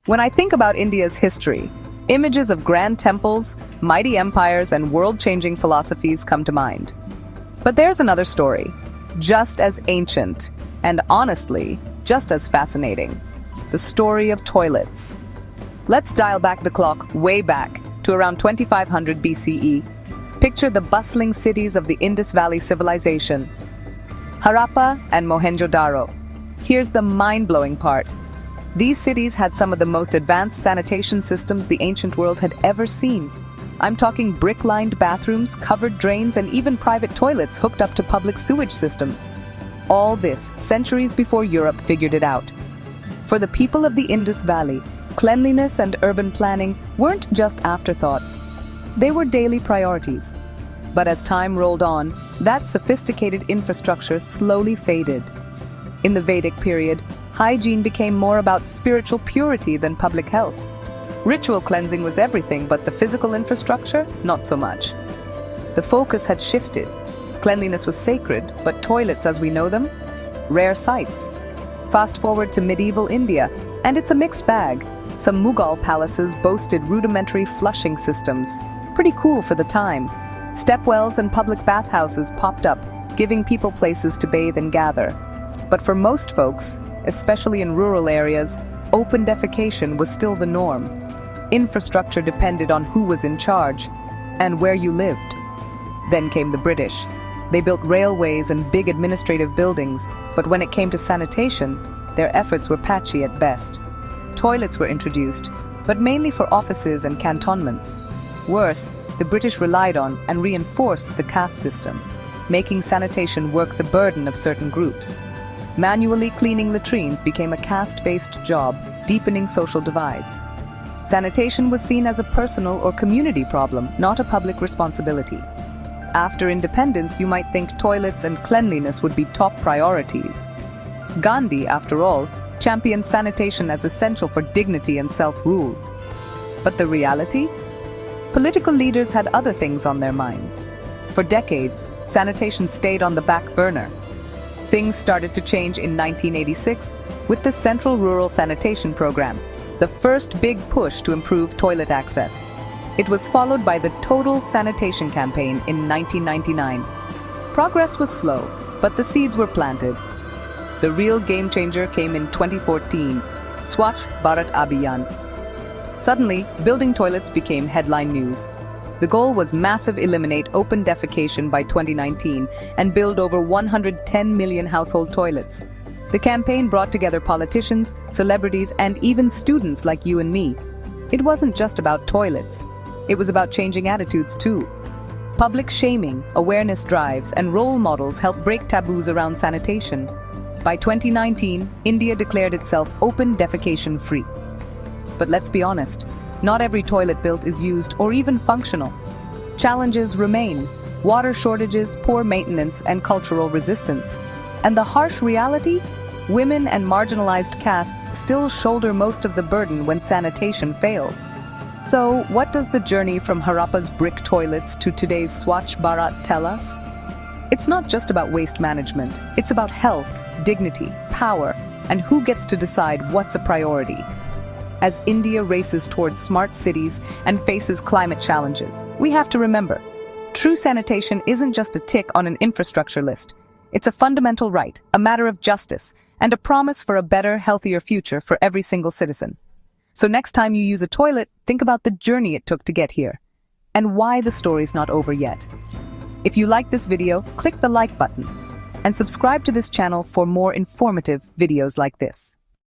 When I think about India's history, images of grand temples, mighty empires, and world-changing philosophies come to mind. But there's another story, just as ancient, and honestly, just as fascinating. The story of toilets. Let's dial back the clock way back to around 2500 BCE. Picture the bustling cities of the Indus Valley civilization, Harappa and Mohenjo-Daro. Here's the mind-blowing part. These cities had some of the most advanced sanitation systems the ancient world had ever seen. I'm talking brick-lined bathrooms, covered drains, and even private toilets hooked up to public sewage systems. All this centuries before Europe figured it out. For the people of the Indus Valley, cleanliness and urban planning weren't just afterthoughts. They were daily priorities. But as time rolled on, that sophisticated infrastructure slowly faded. In the Vedic period, hygiene became more about spiritual purity than public health. Ritual cleansing was everything, but the physical infrastructure, not so much. The focus had shifted. Cleanliness was sacred, but toilets as we know them? Rare sights. Fast forward to medieval India, and it's a mixed bag. Some Mughal palaces boasted rudimentary flushing systems. Pretty cool for the time. Stepwells and public bathhouses popped up, giving people places to bathe and gather. But for most folks, especially in rural areas, open defecation was still the norm. Infrastructure depended on who was in charge and where you lived. Then came the British. They built railways and big administrative buildings, but when it came to sanitation, their efforts were patchy at best. Toilets were introduced, but mainly for offices and cantonments. Worse, the British relied on and reinforced the caste system, making sanitation work the burden of certain groups. Manually cleaning latrines became a caste-based job, deepening social divides. Sanitation was seen as a personal or community problem, not a public responsibility. After independence, you might think toilets and cleanliness would be top priorities. Gandhi, after all, championed sanitation as essential for dignity and self-rule. But the reality? Political leaders had other things on their minds. For decades, sanitation stayed on the back burner. Things started to change in 1986 with the Central Rural Sanitation Program, the first big push to improve toilet access. It was followed by the Total Sanitation Campaign in 1999. Progress was slow, but the seeds were planted. The real game changer came in 2014, Swachh Bharat Abhiyan. Suddenly, building toilets became headline news. The goal was massive eliminate open defecation by 2019 and build over 110 million household toilets. The campaign brought together politicians, celebrities, and even students like you and me. It wasn't just about toilets. It was about changing attitudes too. Public shaming, awareness drives, and role models helped break taboos around sanitation. By 2019, India declared itself open defecation free. But let's be honest, not every toilet built is used or even functional. Challenges remain: water shortages, poor maintenance, and cultural resistance. And the harsh reality? Women and marginalized castes still shoulder most of the burden when sanitation fails. So, what does the journey from Harappa's brick toilets to today's Swachh Bharat tell us? It's not just about waste management. It's about health, dignity, power, and who gets to decide what's a priority. As India races towards smart cities and faces climate challenges, we have to remember, true sanitation isn't just a tick on an infrastructure list. It's a fundamental right, a matter of justice, and a promise for a better, healthier future for every single citizen. So next time you use a toilet, think about the journey it took to get here, and why the story's not over yet. If you like this video, click the like button, and subscribe to this channel for more informative videos like this.